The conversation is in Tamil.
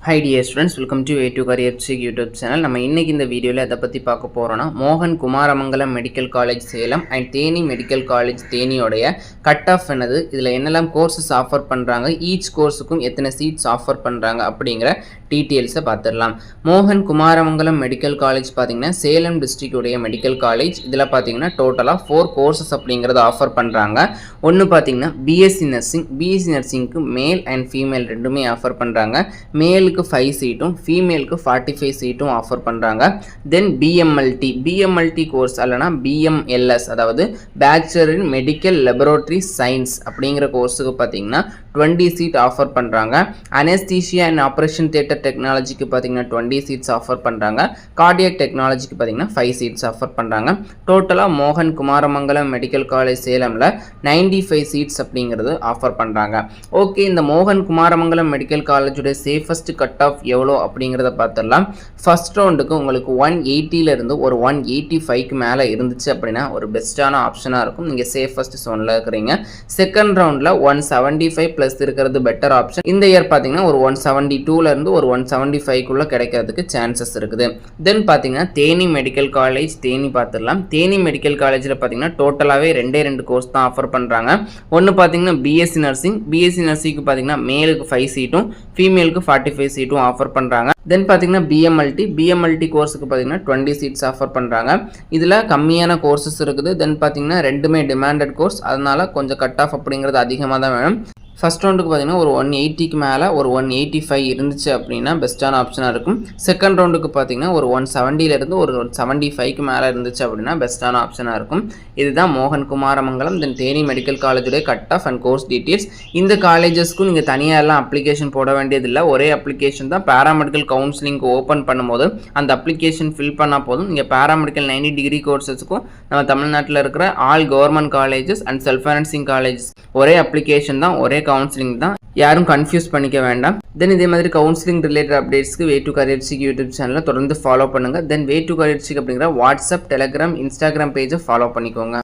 Hi dear students, welcome to A2 Career Check YouTube channel. நம்ம இன்னைக்கு இந்த வீடியோல எதை பத்தி பார்க்க போறோம்னா மோகன் Kumaramangalam medical college Salem and Theni medical college தேனியோடைய கட் ஆஃப் என்னது, இதில் என்னெல்லாம் கோர்சஸ் ஆஃபர் பண்ணுறாங்க, ஈச் கோர்ஸுக்கும் எத்தனை சீட்ஸ் ஆஃபர் பண்ணுறாங்க அப்படிங்கிற டீட்டெயில்ஸை பார்த்துடலாம். மோகன் குமாரமங்கலம் மெடிக்கல் காலேஜ் பார்த்தீங்கன்னா சேலம் டிஸ்ட்ரிக்டுடைய மெடிக்கல் காலேஜ். இதில் பார்த்தீங்கன்னா டோட்டலாக 4 கோர்சஸ் அப்படிங்கிறத ஆஃபர் பண்ணுறாங்க. ஒன்று பார்த்தீங்கன்னா பிஎஸ்சி நர்சிங்க்கு மேல் அண்ட் ஃபீமேல் ரெண்டுமே ஆஃபர் பண்ணுறாங்க. மேலுக்கு 5 சீட்டும் ஃபீமேலுக்கு 45 சீட்டும் ஆஃபர் பண்ணுறாங்க. தென் பிஎம்எல்டி கோர்ஸ் அல்லனா பிஎம்எல்எஸ், அதாவது bachelor in medical laboratory science அப்படிங்கிற கோர்ஸுக்கு பார்த்தீங்கன்னா 20 சீட் ஆஃபர் பண்ணுறாங்க. அனஸ்தீஷியா அண்ட் ஆப்ரேஷன் தியேட்டர் டெக்னாலஜிக்கு பார்த்தீங்கன்னா 20 சீட்ஸ் ஆஃபர் பண்ணுறாங்க. கார்டியாக் டெக்னாலஜிக்கு பார்த்தீங்கன்னா 5 சீட்ஸ் ஆஃபர் பண்ணுறாங்க. டோட்டலாக மோகன் குமாரமங்கலம் மெடிக்கல் காலேஜ் சேலமில் 95 சீட்ஸ் அப்படிங்கிறது ஆஃபர் பண்ணுறாங்க. ஓகே, இந்த மோகன் குமாரமங்கலம் மெடிக்கல் காலேஜுடைய சேஃபஸ்ட் கட் ஆஃப் எவ்வளோ அப்படிங்கிறத பார்த்துடலாம். ஃபர்ஸ்ட் ரவுண்டுக்கு உங்களுக்கு 180லேருந்து ஒரு 185க்கு மேலே இருந்துச்சு அப்படின்னா ஒரு பெஸ்ட்டான ஆப்ஷனாக இருக்கும். நீங்கள் சேஃபஸ்ட் சோனில் இருக்கிறீங்க. செகண்ட் ரவுண்டில் 175 ப்ளஸ் இருக்கிறது பெட்டர் ஆப்ஷன். இந்த இயர் பார்த்தீங்கன்னா ஒரு 172லேருந்து ஒரு 175க்குள்ளே கிடைக்கிறதுக்கு சான்சஸ் இருக்குது. தென் பார்த்தீங்கன்னா தேனி மெடிக்கல் காலேஜ் தேனி பார்த்துடலாம். தேனி மெடிக்கல் காலேஜில் பார்த்தீங்கன்னா டோட்டலாகவே 2 கோர்ஸ் தான் ஆஃபர் பண்ணுறாங்க. ஒன்று பார்த்தீங்கன்னா பிஎஸ்சி நர்சிங்க்கு பார்த்தீங்கன்னா மேலுக்கு 5 சீட்டும் ஃபீமேலுக்கு 45 சீட்டும் ஆஃபர் பண்ணுறாங்க. தென் பார்த்தீங்கன்னா பிஎம்எல்டி கோர்ஸுக்கு பார்த்தீங்கன்னா 20 சீட்ஸ் ஆஃபர் பண்ணுறாங்க. இதில் கம்மியான கோர்சஸ் இருக்குது. தென் பார்த்தீங்கன்னா ரெண்டுமே டிமாண்டட் கோர்ஸ், அதனால கொஞ்சம் கட் ஆஃப் அப்படிங்கிறது அதிகமாக தான் வேணும். ஃபர்ஸ்ட் ரவுண்டுக்கு பார்த்தீங்கன்னா ஒரு 180க்கு மேலே ஒரு 185 இருந்துச்சு அப்படின்னா பெஸ்ட்டான ஆப்ஷனாக இருக்கும். செகண்ட் ரவுண்டுக்கு பார்த்தீங்கன்னா ஒரு 170லேருந்து ஒரு 75க்கு மேலே இருந்துச்சு அப்படின்னா பெஸ்ட்டான ஆப்ஷனாக இருக்கும். இதுதான் மோகன் குமாரமங்கலம் தென் தேனி மெடிக்கல் காலேஜுடைய cut off and course details. இந்த காலேஜஸ்க்கும் நீங்கள் தனியாக எல்லாம் அப்ளிகேஷன் போட வேண்டியதில்லை. ஒரே அப்ளிகேஷன் தான். பேராமெடிக்கல் கவுன்சிலிங்க்கு ஓப்பன் பண்ணும்போது அந்த அப்ளிகேஷன் ஃபில் பண்ணால் போதும். நீங்கள் பேராமெடிக்கல் 90 டிகிரி கோர்ஸஸுக்கும் நம்ம தமிழ்நாட்டில் இருக்கிற all government colleges and self financing colleges ஒரே அப்ளிகேஷன் தான், ஒரே கவுன்சிலிங் தான். யாரும் கன்ஃபியூஸ் பண்ணிக்க வேண்டாம். தென் இதே மாதிரி கவுன்சிலிங் ரிலேட்டட் அப்டேட்ஸ்க்கு way to career sick YouTube சேனலை தொடர்ந்து ஃபாலோ பண்ணுங்கள். Then way to career sick அப்படிங்கிற வாட்ஸ்அப், டெலிகிராம், இன்ஸ்டாகிராம் பேஜை ஃபாலோ பண்ணிக்கோங்க.